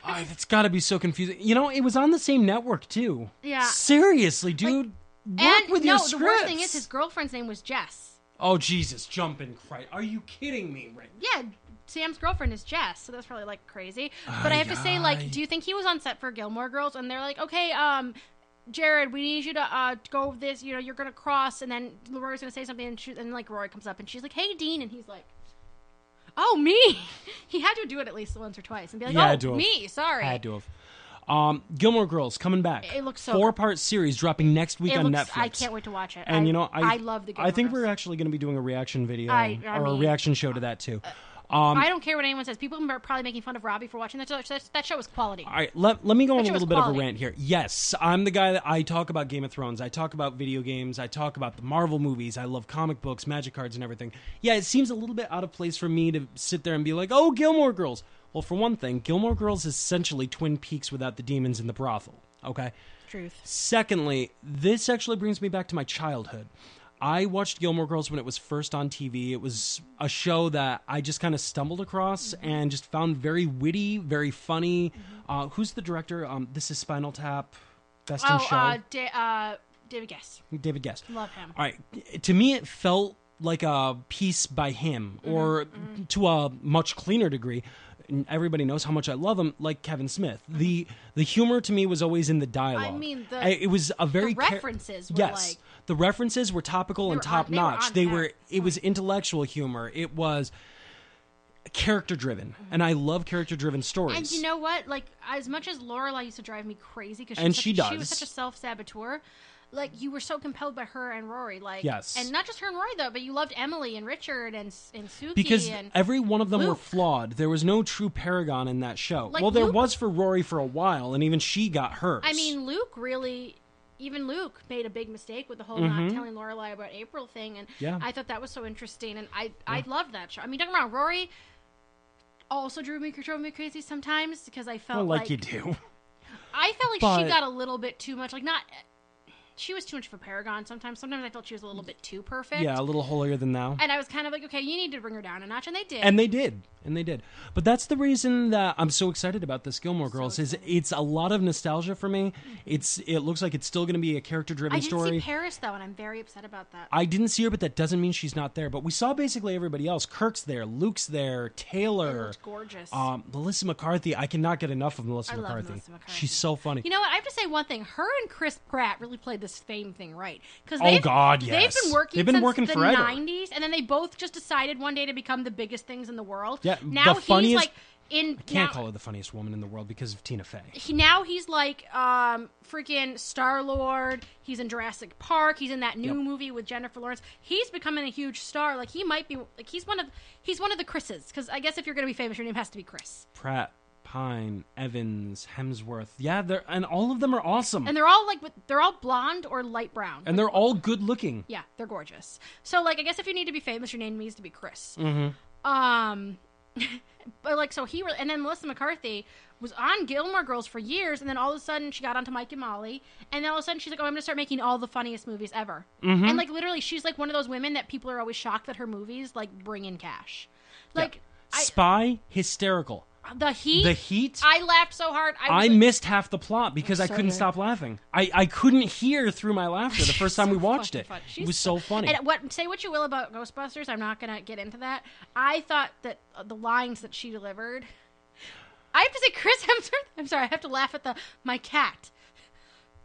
A: it's got to be so confusing. It was on the same network too.
B: Yeah.
A: Seriously, dude. Work with your scripts.
B: The worst thing is his girlfriend's name was Jess.
A: Oh, Jesus, jumping Christ. Are you kidding me? Right?
B: Yeah, Sam's girlfriend is Jess, so that's probably, crazy. But I have to say, do you think he was on set for Gilmore Girls? And they're like, okay, Jared, we need you to go this, you're going to cross, and then Rory's going to say something, and Rory comes up, and she's like, hey, Dean, and he's like, oh, me. He had to do it at least once or twice, and be like, me, sorry.
A: Had to have. Gilmore Girls coming back.
B: It looks so
A: 4-part series dropping next week on Netflix.
B: I can't wait to watch it.
A: And
B: I love the Gilmore
A: I think
B: Girls.
A: we're actually going to be doing a reaction video or a reaction show to that too.
B: I don't care what anyone says. People are probably making fun of Robbie for watching that show. That show was quality.
A: All right, let me go on a little bit of a
B: quality.
A: rant here. Yes, I'm the guy that I talk about Game of Thrones. I talk about video games. I talk about the Marvel movies. I love comic books, magic cards, and everything. Yeah, it seems a little bit out of place for me to sit there and be like, oh, Gilmore Girls. Well, for one thing, Gilmore Girls is essentially Twin Peaks without the demons in the brothel, okay?
B: Truth.
A: Secondly, this actually brings me back to my childhood. I watched Gilmore Girls when it was first on TV. It was a show that I just kind of stumbled across and just found very witty, very funny. Who's the director? This is Spinal Tap, Best in Show.
B: David Guest.
A: David Guest.
B: Love him.
A: All right. To me, it felt like a piece by him, or to a much cleaner degree. And everybody knows how much I love him, like Kevin Smith. The humor to me was always in the dialogue.
B: I mean,
A: it was a very
B: the references were
A: yes.
B: like...
A: The references were topical and top notch. It was intellectual humor. It was character driven, and I love character driven stories.
B: And you know what? Like, as much as Lorelai used to drive me crazy because
A: she
B: was such a self saboteur. Like, you were so compelled by her and Rory, like,
A: yes,
B: and not just her and Rory though, but you loved Emily and Richard and Suki,
A: because
B: and
A: every one of them
B: Luke.
A: were flawed. There was no true paragon in that show.
B: Like,
A: well, there
B: Luke
A: was for Rory for a while, and even she got hers.
B: I mean, Luke made a big mistake with the whole not telling Lorelai about April thing, and I thought that was so interesting, and I loved that show. I mean, don't get me wrong, Rory also drove me crazy sometimes because I felt
A: like you do.
B: I felt like she got a little bit too much, like not. She was too much of a paragon sometimes. Sometimes I felt she was a little bit too perfect.
A: Yeah, a little holier than thou.
B: And I was kind of like, okay, you need to bring her down a notch, and they did.
A: And they did. But that's the reason that I'm so excited about this Gilmore Girls. It's a lot of nostalgia for me. It looks like it's still going to be a character-driven story.
B: I didn't see Paris, though, and I'm very upset about that.
A: I didn't see her, but that doesn't mean she's not there. But we saw basically everybody else. Kirk's there. Luke's there. Taylor.
B: It looked gorgeous.
A: Melissa McCarthy. I cannot get enough of Melissa McCarthy.
B: Love Melissa McCarthy.
A: She's so funny.
B: You know what? I have to say one thing. Her and Chris Pratt really played this fame thing right. Because
A: oh God, yes.
B: They've been working
A: since
B: the
A: forever.
B: 90s, and then they both just decided one day to become the biggest things in the world.
A: Yeah,
B: now
A: the funniest,
B: he's like
A: I can't call her the funniest woman in the world because of Tina Fey.
B: He's like freaking Star-Lord. He's in Jurassic Park. He's in that new movie with Jennifer Lawrence. He's becoming a huge star. Like, he might be like he's one of the Chris's, because I guess if you're going to be famous, your name has to be Chris.
A: Pratt, Pine, Evans, Hemsworth. Yeah, and all of them are awesome.
B: And they're all blonde or light brown.
A: And they're all good looking.
B: Yeah, they're gorgeous. So, like, I guess if you need to be famous, your name needs to be Chris. But, like, and then Melissa McCarthy was on Gilmore Girls for years, and then all of a sudden she got onto Mike and Molly, and then all of a sudden she's like, oh, I'm going to start making all the funniest movies ever. And, like, literally, she's, like, one of those women that people are always shocked that her movies, like, bring in cash. Like,
A: Spy, hysterical.
B: The Heat? I laughed so hard.
A: I missed half the plot because I couldn't stop laughing. I couldn't hear through my laughter the first time we watched it. It was so funny.
B: And say what you will about Ghostbusters, I'm not going to get into that. I thought that the lines that she delivered... I have to say, Chris Hemsworth... I'm sorry, I have to laugh at my cat.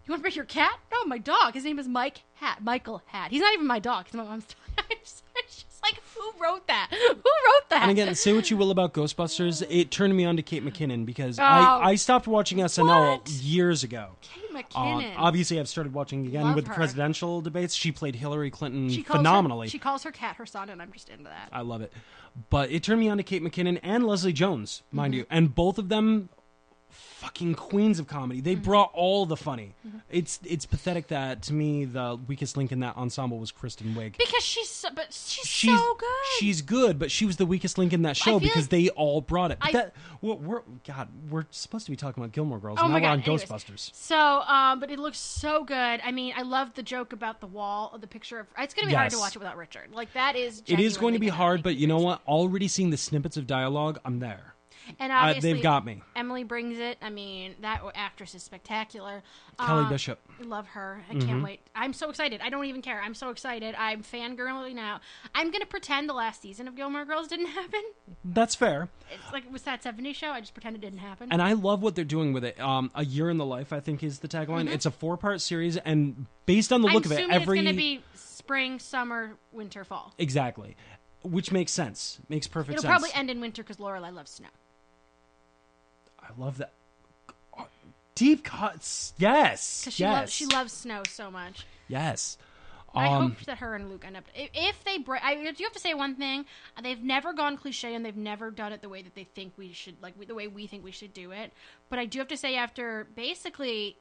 B: You want to bring your cat? No, my dog. His name is Michael Hat. He's not even my dog. He's my mom's dog. It's just like, who wrote that? Who wrote that?
A: And again, say what you will about Ghostbusters, it turned me on to Kate McKinnon because I stopped watching SNL years ago.
B: Kate McKinnon.
A: Obviously, I've started watching again with the presidential debates. She played Hillary Clinton phenomenally.
B: She calls her cat her son, and I'm just into that.
A: I love it. But it turned me on to Kate McKinnon and Leslie Jones, mind you. And both of them... fucking queens of comedy. They brought all the funny. It's pathetic that, to me, the weakest link in that ensemble was Kristen Wiig.
B: Because she's so good.
A: She's good, but she was the weakest link in that show because they all brought it. But we're supposed to be talking about Gilmore Girls.
B: Oh
A: now
B: my
A: we're on
B: Anyways,
A: Ghostbusters.
B: So, but it looks so good. I mean, I love the joke about the wall, the picture of... It's going to be hard to watch it without Richard. Like, that is...
A: It is going to be hard, but you know what? Already seeing the snippets of dialogue, I'm there.
B: And obviously,
A: they've got me.
B: Emily brings it. I mean, that actress is spectacular.
A: Kelly Bishop.
B: Love her. I can't wait. I'm so excited. I don't even care. I'm so excited. I'm fangirling now. I'm going to pretend the last season of Gilmore Girls didn't happen.
A: That's fair.
B: It's like, was that 70s show? I just pretend it didn't happen.
A: And I love what they're doing with it. A Year in the Life, I think, is the tagline. It's a 4-part series, and based on the look of it,
B: it's going to be spring, summer, winter, fall.
A: Exactly. Which makes sense. Makes perfect sense.
B: It'll probably end in winter because Lorelai loves snow.
A: I love that. Deep cuts. Yes.
B: Because she loves snow so much.
A: Yes.
B: I hope that her and Luke end up. If they break, I do have to say one thing: they've never gone cliche, and they've never done it the way that they think we should, the way we think we should do it. But I do have to say, after basically,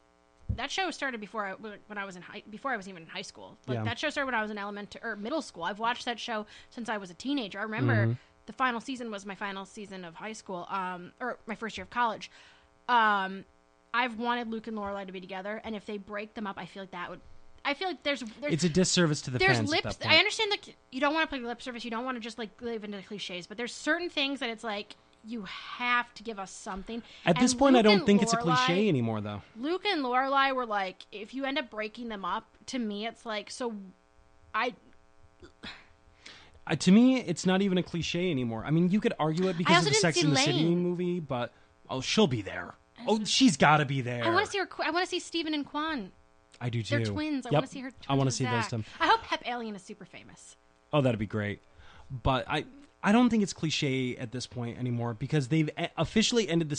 B: that show started before I was even in high school. That show started when I was in elementary or middle school. I've watched that show since I was a teenager. I remember the final season was my final season of high school, or my first year of college. I've wanted Luke and Lorelai to be together, and if they break them up, I feel like there's
A: it's a disservice to the fans. At that point.
B: I understand that you don't want to play lip service. You don't want to just live into the cliches. But there's certain things that it's like you have to give us something.
A: At this point, I don't think it's a cliche anymore, though.
B: Luke and Lorelai were like, if you end up breaking them up, to me, it's like
A: to me, it's not even a cliche anymore. I mean, you could argue it because of the Sex and the City movie, but she'll be there. She's got to be there.
B: I want to see her. I want to see Steven and Quan.
A: I do too.
B: They're twins. I want to see her.
A: I want to see those two.
B: I hope Hep Alien is super famous.
A: Oh, that'd be great. But I don't think it's cliche at this point anymore because they've officially ended the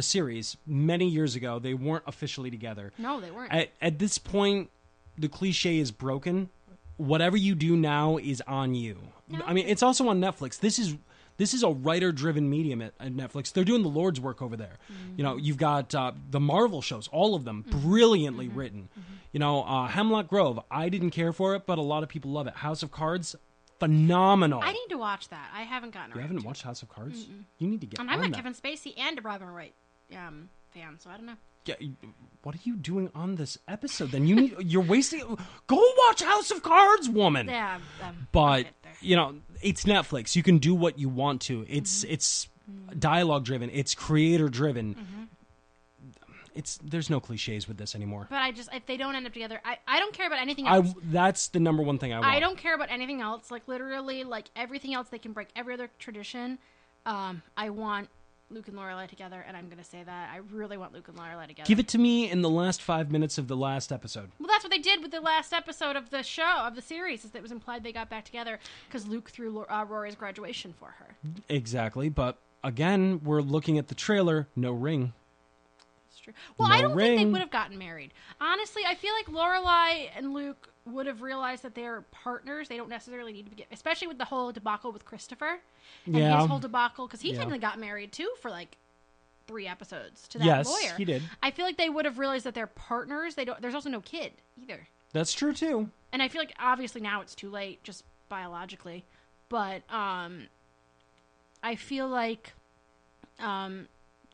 A: series many years ago. They weren't officially together.
B: No, they weren't.
A: At this point, the cliche is broken. Whatever you do now is on you. No. I mean, it's also on Netflix. This is a writer-driven medium at Netflix. They're doing the Lord's work over there. Mm-hmm. You know, you've got the Marvel shows, all of them, brilliantly written. Mm-hmm. You know, Hemlock Grove, I didn't care for it, but a lot of people love it. House of Cards, phenomenal.
B: I need to watch that. I haven't gotten around.
A: You haven't watched House of Cards? Mm-mm. You need to get on that.
B: I'm a Kevin Spacey and a Robin Wright fan, so I don't know.
A: Yeah, what are you doing on this episode? Then you're wasting. Go watch House of Cards, woman.
B: Yeah,
A: but you know it's Netflix. You can do what you want to. It's dialogue driven. It's creator driven. There's no cliches with this anymore.
B: But if they don't end up together, I don't care about anything else.
A: That's the number one thing I want.
B: I don't care about anything else. Like literally, like everything else, they can break every other tradition. I want Luke and Lorelai together, and I'm going to say that. I really want Luke and Lorelai together.
A: Give it to me in the last 5 minutes of the last episode.
B: Well, that's what they did with the last episode of the show, of the series, is that it was implied they got back together because Luke threw Rory's graduation for her.
A: Exactly, but again, we're looking at the trailer, no ring.
B: That's true. Well, I don't think they would have gotten married. Honestly, I feel like Lorelai and Luke would have realized that they're partners. They don't necessarily need to be, especially with the whole debacle with Christopher and his whole debacle, because he technically got married too for like 3 episodes to that lawyer.
A: Yes, he did.
B: I feel like they would have realized that they're partners. There's also no kid either.
A: That's true too.
B: And I feel like obviously now it's too late, just biologically, but I feel like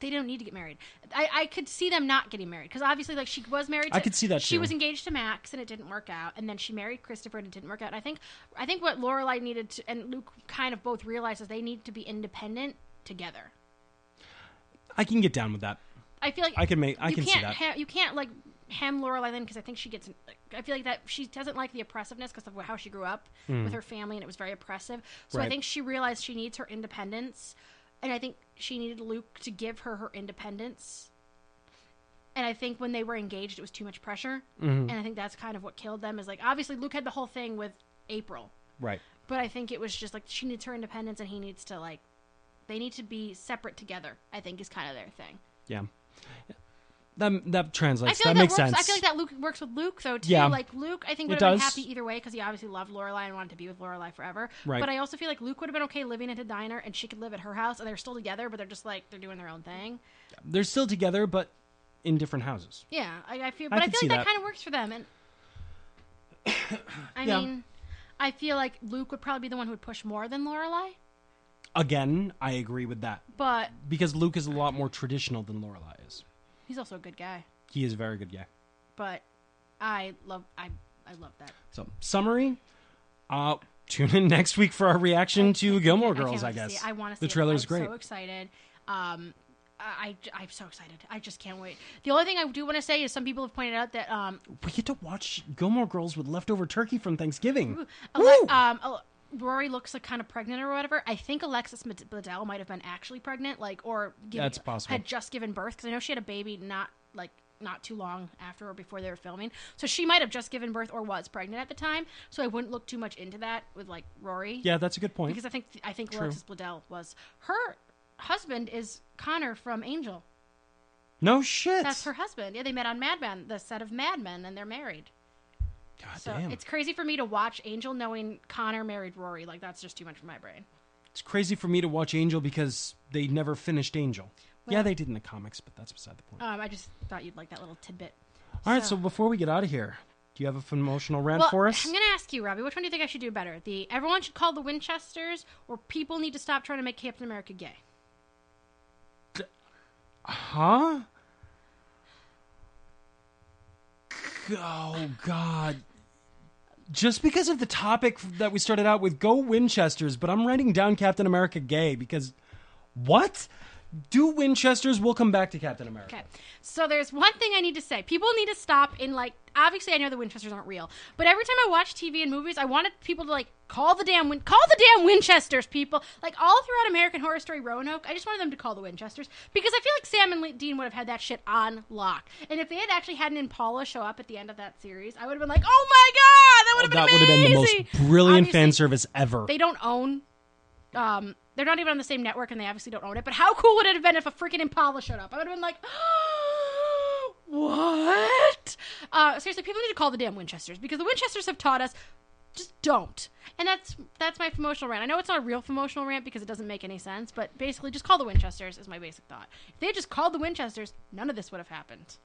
B: they don't need to get married. I could see them not getting married because obviously, like, she was married.
A: I could see that.
B: She was engaged to Max, and it didn't work out. And then she married Christopher, and it didn't work out. And I think what Lorelai needed to, and Luke kind of both realized, is they need to be independent together.
A: I can get down with that.
B: I feel like
A: I can see that.
B: You can't like hem Lorelai then because I think she gets. I feel like that she doesn't like the oppressiveness because of how she grew up with her family, and it was very oppressive. So I think she realized she needs her independence. And I think she needed Luke to give her independence. And I think when they were engaged, it was too much pressure. And I think that's kind of what killed them. Is like, obviously, Luke had the whole thing with April. Right. But I think it was just like, she needs her independence and he needs to, like, they need to be separate together, I think, is kind of their thing. Yeah. That translates. That makes sense. I feel like that Luke works with Luke, though, too. Yeah. Like, Luke, I think, would have been happy either way because he obviously loved Lorelai and wanted to be with Lorelai forever. Right. But I also feel like Luke would have been okay living at a diner and she could live at her house and they're still together, but they're just, like, they're doing their own thing. They're still together, but in different houses. Yeah. I feel like that kind of works for them. And I mean, I feel like Luke would probably be the one who would push more than Lorelai. Again, I agree with that. But because Luke is a lot more traditional than Lorelai is. He's also a good guy. He is a very good guy. But I love that. So, summary, tune in next week for our reaction to Gilmore Girls, I guess. I want to see it. The trailer's great. I'm so excited. I'm so excited. I just can't wait. The only thing I do want to say is some people have pointed out that we get to watch Gilmore Girls with leftover turkey from Thanksgiving. Rory looks like kind of pregnant or whatever. I think Alexis Bledel might have been actually pregnant, that's possible. Had just given birth, because I know she had a baby not too long after or before they were filming. So she might have just given birth or was pregnant at the time. So I wouldn't look too much into that with Rory. Yeah, that's a good point. Because I think Alexis Bledel was her husband is Connor from Angel. No shit. That's her husband. Yeah, they met on Mad Men, the set of Mad Men, and they're married.
A: God
B: So
A: damn.
B: it's crazy for me to watch Angel knowing Connor married Rory. Like, that's just too much for my brain.
A: It's crazy for me to watch Angel because they never finished Angel.
B: Well,
A: yeah, they did in the comics, but that's beside the point.
B: I just thought you'd like that little tidbit.
A: All right, so before we get out of here, do you have a emotional rant for us?
B: I'm going to ask you, Robbie, which one do you think I should do better? The everyone should call the Winchesters, or people need to stop trying to make Captain America gay?
A: Huh? Oh, God. Just because of the topic that we started out with, go Winchesters, but I'm writing down Captain America gay because... What? Do Winchesters, we'll come back to Captain America.
B: Okay. So there's one thing I need to say. People need to stop in, like, obviously I know the Winchesters aren't real, but every time I watch TV and movies, I wanted people to, like, call the damn Winchesters, people. Like, all throughout American Horror Story Roanoke, I just wanted them to call the Winchesters because I feel like Sam and Dean would have had that shit on lock. And if they had actually had an Impala show up at the end of that series, I would have been like, oh my God, that would have been amazing.
A: That would have been the most brilliant fan service ever.
B: They don't own... they're not even on the same network, and they obviously don't own it. But how cool would it have been if a freaking Impala showed up? I would have been like, what? Seriously, people need to call the damn Winchesters, because the Winchesters have taught us, just don't. And that's my emotional rant. I know it's not a real emotional rant because it doesn't make any sense, but basically just call the Winchesters is my basic thought. If they had just called the Winchesters, none of this would have happened.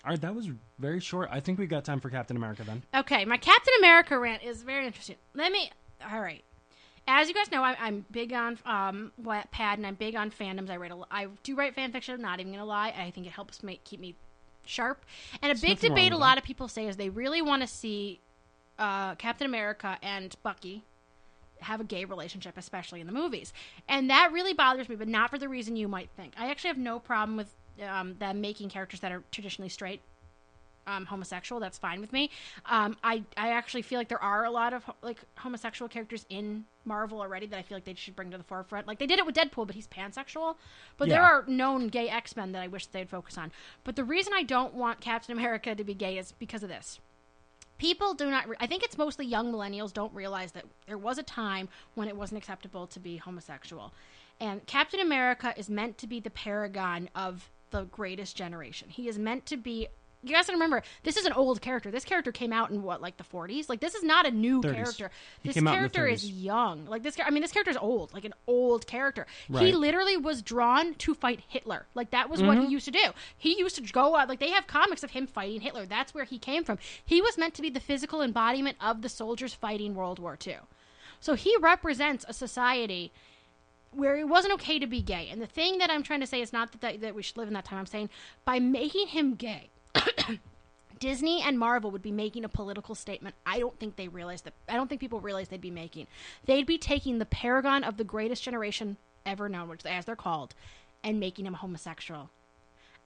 A: All right, that was very short. I think we got time for Captain America then.
B: Okay, my Captain America rant is very interesting. All right. As you guys know, I'm big on Wattpad, and I'm big on fandoms. I do write fan fiction. I'm not even going to lie. I think it helps keep me sharp. And a big debate a lot of people say is they really want to see Captain America and Bucky have a gay relationship, especially in the movies. And that really bothers me, but not for the reason you might think. I actually have no problem with them making characters that are traditionally straight homosexual. That's fine with me. I actually feel like there are a lot of like homosexual characters in Marvel already that I feel like they should bring to the forefront. Like they did it with Deadpool, but he's pansexual. But there are known gay X-Men that I wish they'd focus on. But the reason I don't want Captain America to be gay is because of this. People do not... I think it's mostly young millennials don't realize that there was a time when it wasn't acceptable to be homosexual. And Captain America is meant to be the paragon of the greatest generation. He is meant to be... You guys gotta remember, this is an old character. This character came out in, what, like the 40s? Like, this is not a new
A: 30s.
B: character.
A: He
B: This
A: came out in the
B: character is
A: 30s.
B: young. Like, this character is old. Like, an old character.
A: Right.
B: He literally was drawn to fight Hitler. Like, that was what he used to do. He used to go out, like, they have comics of him fighting Hitler. That's where he came from. He was meant to be the physical embodiment of the soldiers fighting World War II. So he represents a society where it wasn't okay to be gay. And the thing that I'm trying to say is not that we should live in that time. I'm saying by making him gay... Disney and Marvel would be making a political statement. I don't think they realize that. I don't think people realize they'd be making. They'd be taking the paragon of the greatest generation ever known, which as they're called, and making him homosexual.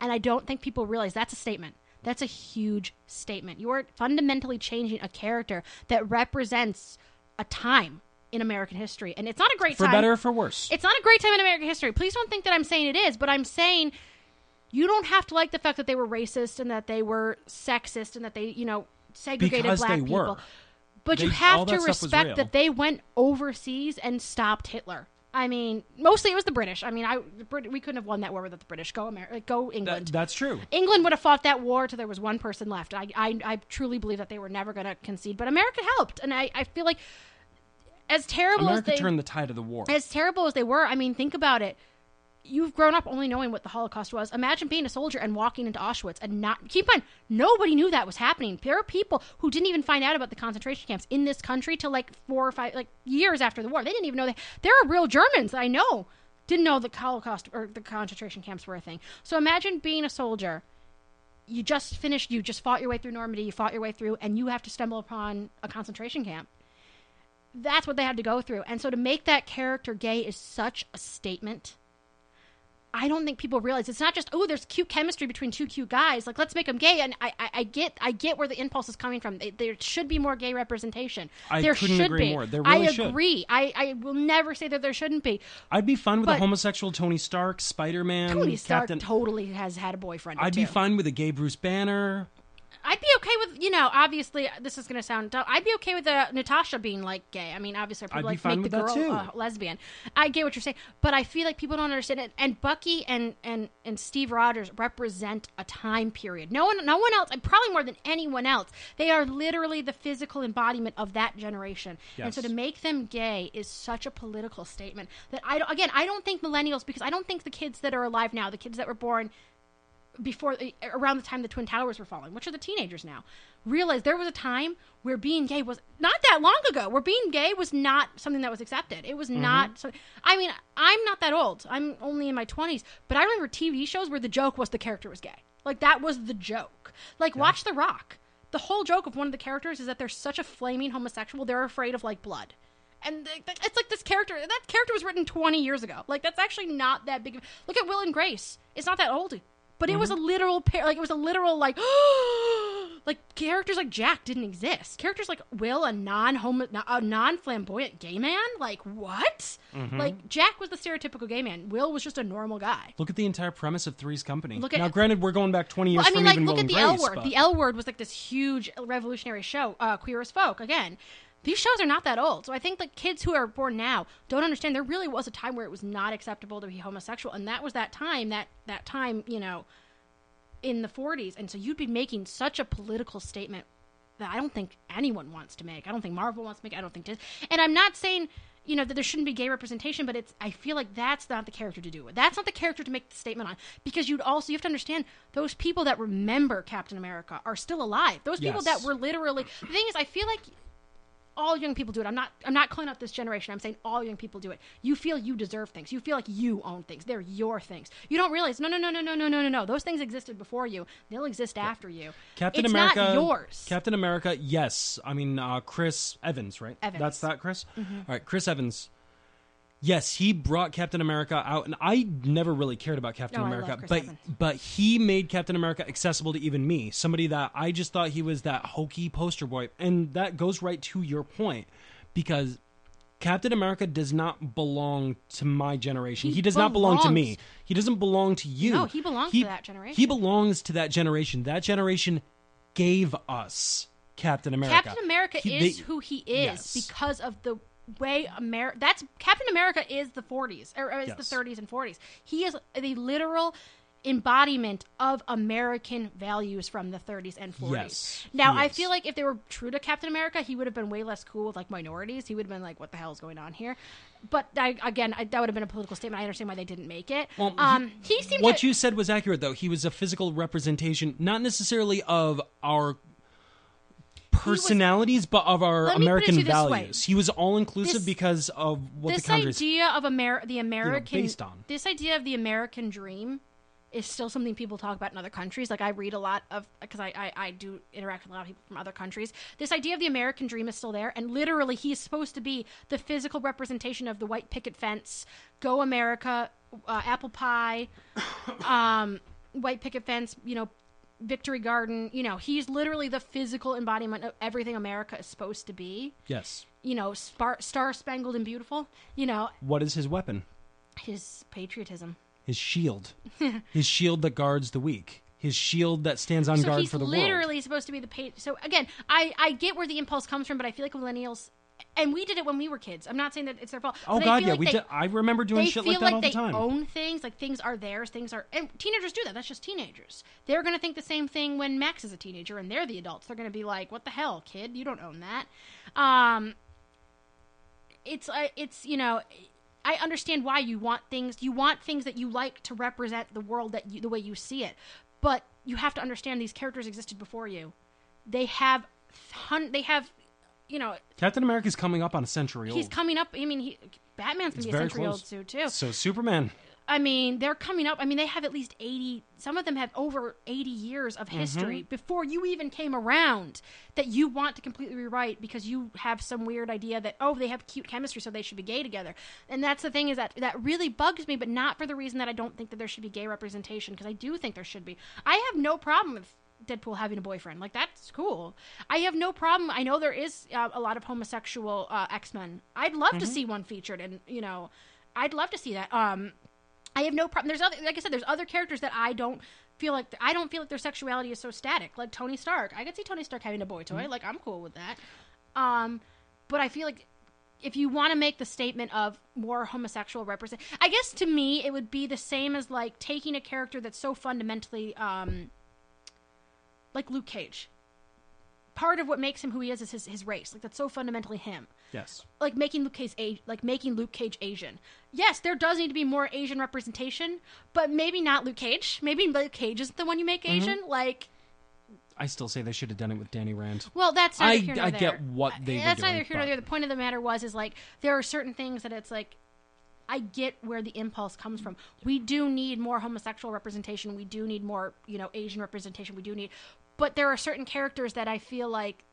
B: And I don't think people realize that's a statement. That's a huge statement. You are fundamentally changing a character that represents a time in American history. And it's not a great time.
A: For better or for worse.
B: It's not a great time in American history. Please don't think that I'm saying it is, but I'm saying... You don't have to like the fact that they were racist and that they were sexist and that they, segregated
A: because
B: black
A: they
B: people.
A: were.
B: But you
A: all
B: have
A: that
B: to
A: stuff was
B: respect
A: real.
B: that they went overseas and stopped Hitler. I mean, mostly it was the British. I mean, we couldn't have won that war without the British. Go England.
A: That's true.
B: England would have fought that war till there was one person left. I truly believe that they were never going to concede. But America helped. And I feel like as terrible
A: America
B: as they...
A: turned the tide of the war.
B: As terrible as they were, I mean, think about it. You've grown up only knowing what the Holocaust was. Imagine being a soldier and walking into Auschwitz and not... Keep in mind, nobody knew that was happening. There are people who didn't even find out about the concentration camps in this country till like 4 or 5 years after the war. They didn't even know that. There are real Germans that I know didn't know the Holocaust or the concentration camps were a thing. So imagine being a soldier. You just fought your way through Normandy, you fought your way through, and you have to stumble upon a concentration camp. That's what they had to go through. And so to make that character gay is such a statement. I don't think people realize it's not just, oh, there's cute chemistry between two cute guys. Like, let's make them gay. And I get where the impulse is coming from. There should be more gay representation. There
A: couldn't
B: should
A: agree
B: be.
A: more. There really should.
B: I agree. I will never say that there shouldn't be.
A: I'd be fine with a
B: But-
A: homosexual Tony Stark, Spider-Man,
B: Tony Stark
A: Captain.
B: totally has had a boyfriend or
A: I'd
B: two.
A: be fine with a gay Bruce Banner.
B: I'd be okay with, obviously, this is going to sound dumb. I'd be okay with Natasha being, like, gay. I mean, obviously, I'd probably make the girl lesbian. I get what you're saying. But I feel like people don't understand it. And Bucky and Steve Rogers represent a time period. No one else, and probably more than anyone else, they are literally the physical embodiment of that generation. Yes. And so to make them gay is such a political statement that I don't think millennials, because I don't think the kids that are alive now, the kids that were born around the time the Twin Towers were falling, which are the teenagers now, realized there was a time where being gay was not that long ago, where being gay was not something that was accepted. It was not. So, I mean, I'm not that old. I'm only in my 20s, but I remember TV shows where the joke was the character was gay. Like, that was the joke. Like, watch The Rock. The whole joke of one of the characters is that they're such a flaming homosexual, they're afraid of, like, blood. And it's like that character was written 20 years ago. Like, that's actually not that big. Look at Will and Grace. It's not that old. But it was a literal like characters like Jack didn't exist. Characters like Will, a non-flamboyant gay man, like what? Like Jack was the stereotypical gay man. Will was just a normal guy.
A: Look at the entire premise of Three's Company. Now, granted, we're going back 20 years from even Will and Grace.
B: Look at the L Word. The L Word was like this huge revolutionary show. Queer as Folk again. These shows are not that old. So I think the kids who are born now don't understand there really was a time where it was not acceptable to be homosexual. And that was that time, that time, in the 40s. And so you'd be making such a political statement that I don't think anyone wants to make. I don't think Marvel wants to make. I don't think Disney. And I'm not saying, that there shouldn't be gay representation, but I feel like that's not the character to do it. That's not the character to make the statement on. Because you have to understand, those people that remember Captain America are still alive. Those people that were literally... The thing is, I feel like all young people do it. I'm not calling out this generation. I'm saying all young people do it. You feel you deserve things. You feel like you own things. They're your things. You don't realize, no. Those things existed before you. They'll exist after you.
A: Captain America,
B: not yours.
A: Captain America, yes. I mean, Chris Evans, right?
B: Evans.
A: That's that, Chris? All right, Chris Evans. Yes, he brought Captain America out, and I never really cared about Captain America, but he made Captain America accessible to even me, somebody that I just thought he was that hokey poster boy, and that goes right to your point, because Captain America does not belong to my generation. He does not belong to me. He doesn't belong to you.
B: No, he belongs to that generation.
A: He belongs to that generation. That generation gave us Captain America.
B: Captain America is who he is because of the way that's Captain America is the 40s or is the 30s and 40s. He is the literal embodiment of American values from the 30s and 40s.
A: Yes,
B: now I feel like if they were true to Captain America, he would have been way less cool with like minorities. He would have been like, what the hell is going on here? But that would have been a political statement. I understand why they didn't make it.
A: Well, what you said was accurate, though. He was a physical representation, not necessarily of our personalities, but of our American values. He was all-inclusive because of what the country's...
B: This idea of the American...
A: based on.
B: This idea of the American dream is still something people talk about in other countries. Like, I read a lot of... Because I do interact with a lot of people from other countries. This idea of the American dream is still there, and literally, he is supposed to be the physical representation of the white picket fence, Go America, apple pie, white picket fence, Victory Garden, he's literally the physical embodiment of everything America is supposed to be.
A: Yes.
B: Star-spangled and beautiful,
A: What is his weapon?
B: His patriotism.
A: His shield. His shield that guards the weak. His shield that stands on guard for the world.
B: So he's literally supposed to be the So again, I get where the impulse comes from, but I feel like millennials... And we did it when we were kids. I'm not saying that it's their fault.
A: Oh, God, yeah. Did. I remember doing shit like that all the time.
B: They feel like they own things. Like, things are theirs. And teenagers do that. That's just teenagers. They're going to think the same thing when Max is a teenager and they're the adults. They're going to be like, what the hell, kid? You don't own that. I understand why you want things. You want things that you like to represent the world the way you see it. But you have to understand these characters existed before you. They have...
A: Captain America's coming up on a century old.
B: He's coming up. I mean, Batman's going to be a century old too.
A: So Superman.
B: I mean, they're coming up. I mean, they have at least 80. Some of them have over 80 years of history before you even came around that you want to completely rewrite because you have some weird idea that, they have cute chemistry, so they should be gay together. And that's the thing is that really bugs me, but not for the reason that I don't think that there should be gay representation, because I do think there should be. I have no problem with Deadpool having a boyfriend. Like, that's cool. I have no problem. I know there is a lot of homosexual X-Men. I'd love to see one featured, and I'd love to see that. I have no problem. There's other, like I said, there's other characters that I don't feel like their sexuality is so static. Like Tony Stark, I could see Tony Stark having a boy toy. Like I'm cool with that. But I feel like if you want to make the statement of more homosexual represent, I guess to me it would be the same as like taking a character that's so fundamentally, like Luke Cage. Part of what makes him who he is his race. Like that's so fundamentally him.
A: Yes.
B: Like making Luke Cage Asian. Yes, there does need to be more Asian representation, but maybe not Luke Cage. Maybe Luke Cage isn't the one you make Asian. Like,
A: I still say they should have done it with Danny Rand.
B: well, that's neither here nor there.
A: I get what they were doing.
B: That's neither here nor there. The point of the matter is like there are certain things that it's like I get where the impulse comes from. We do need more homosexual representation. We do need more, Asian representation. We do need, but there are certain characters that I feel like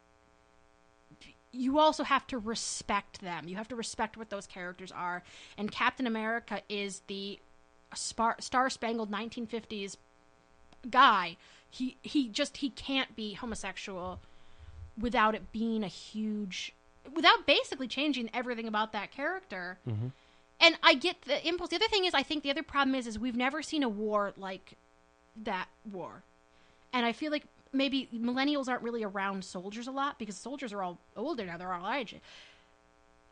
B: you also have to respect them. You have to respect what those characters are. And Captain America is the star-spangled 1950s guy. He can't be homosexual without it being without basically changing everything about that character. Mm-hmm. And I get the impulse. The other thing is, I think the other problem is we've never seen a war like that war. And I feel like maybe millennials aren't really around soldiers a lot because soldiers are all older now. They're all age.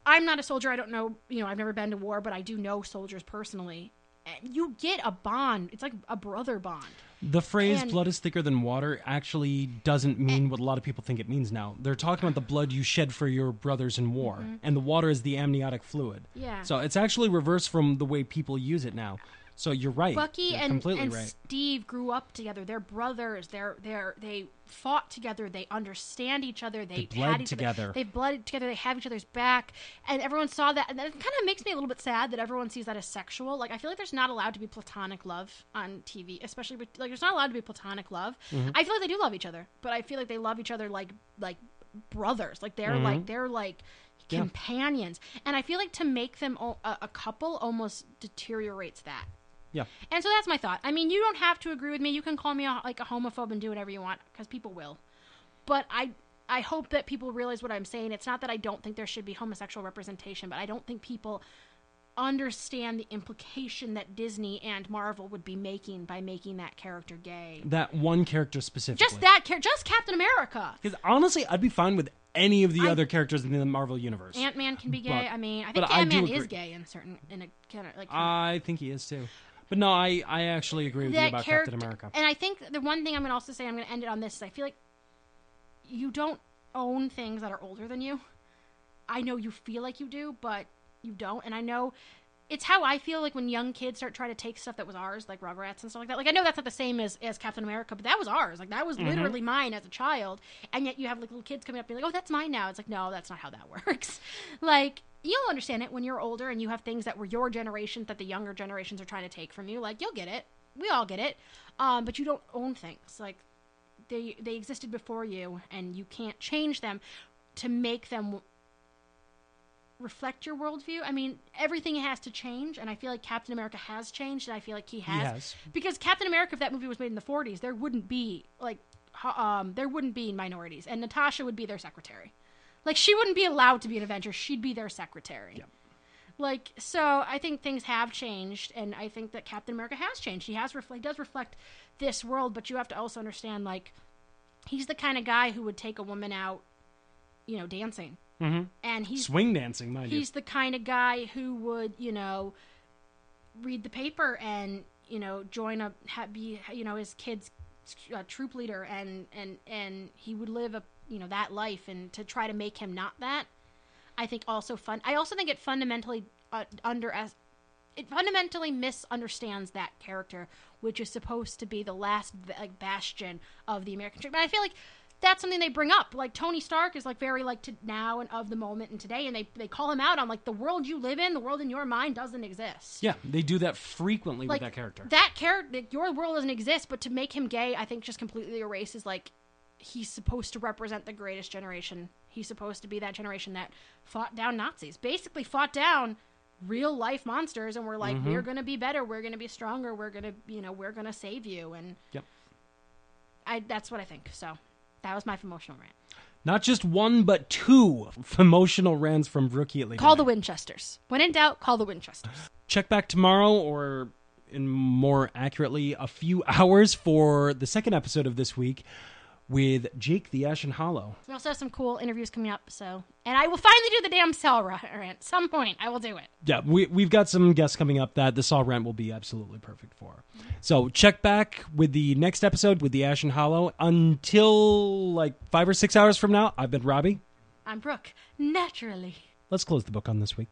B: I'm not a soldier. I don't know, I've never been to war, but I do know soldiers personally. And you get a bond. It's like a brother bond.
A: The phrase blood is thicker than water actually doesn't mean what a lot of people think it means now. They're talking about the blood you shed for your brothers in war, and the water is the amniotic fluid.
B: Yeah.
A: So it's actually reversed from the way people use it now. So you're right.
B: Bucky
A: you're
B: and
A: right.
B: Steve grew up together. They're brothers. They fought together. They understand each other. They
A: bled together.
B: They bled together. They have each other's back. And everyone saw that. And that kind of makes me a little bit sad that everyone sees that as sexual. Like, I feel like there's not allowed to be platonic love on TV, especially with, like, there's not allowed to be platonic love. Mm-hmm. I feel like they do love each other, but I feel like they love each other like brothers. Like they're like companions. And I feel like to make them a couple almost deteriorates that.
A: Yeah.
B: And so that's my thought. I mean, you don't have to agree with me. You can call me a homophobe and do whatever you want, because people will. But I hope that people realize what I'm saying. It's not that I don't think there should be homosexual representation, but I don't think people understand the implication that Disney and Marvel would be making by making that character gay.
A: That one character specifically.
B: Just Captain America.
A: Because honestly, I'd be fine with any of the other characters in the Marvel universe.
B: Ant-Man can be gay. I think Ant-Man is gay
A: I think he is too. But no, I actually agree with you about Captain America.
B: And I think the one thing I'm going to also say, I'm going to end it on this, is I feel like you don't own things that are older than you. I know you feel like you do, but you don't. And I know it's how I feel like when young kids start trying to take stuff that was ours, like Rugrats and stuff like that. Like, I know that's not the same as Captain America, but that was ours. Like, that was literally mine as a child. And yet you have like little kids coming up and be like, oh, that's mine now. It's like, no, that's not how that works. Like, you'll understand it when you're older and you have things that were your generation that the younger generations are trying to take from you. Like, you'll get it. We all get it. But you don't own things. Like, they existed before you, and you can't change them to make them reflect your worldview. I mean, everything has to change, and I feel like Captain America has changed, and I feel like he has. Because Captain America, if that movie was made in the 40s, there wouldn't be minorities, and Natasha would be their secretary. Like, she wouldn't be allowed to be an Avenger. She'd be their secretary. Yep. Like, so I think things have changed, and I think that Captain America has changed. He does reflect this world, but you have to also understand, like, he's the kind of guy who would take a woman out, dancing. Mm-hmm. And he's
A: swing dancing, mind you.
B: He's the kind of guy who would, read the paper and, join his kid's troop leader, and he would live that life, and to try to make him not that, I think also fun. I also think it fundamentally misunderstands that character, which is supposed to be the last bastion of the American dream. But I feel like that's something they bring up. Like, Tony Stark is very to now and of the moment and today, and they call him out on the world you live in, the world in your mind doesn't exist.
A: Yeah, they do that frequently with that character.
B: That character, your world doesn't exist, but to make him gay, I think just completely erases he's supposed to represent the greatest generation. He's supposed to be that generation that fought down Nazis, basically fought down real life monsters, and we're like, we're going to be better, we're going to be stronger, we're going to, we're going to save you. And that's what I think. So that was my emotional rant.
A: Not just one, but two emotional rants from Brooke at League.
B: Call the Winchesters. When in doubt, call the Winchesters.
A: Check back tomorrow or and more accurately, a few hours for the second episode of this week with Jake the Ashen Hollow.
B: We also have some cool interviews coming up, and I will finally do the damn cell rant. At some point, I will do it.
A: Yeah, we've got some guests coming up that the Saw rant will be absolutely perfect for. So check back with the next episode with the Ashen Hollow. Until like 5 or 6 hours from now, I've been Robbie.
B: I'm Brooke. Naturally.
A: Let's close the book on this week.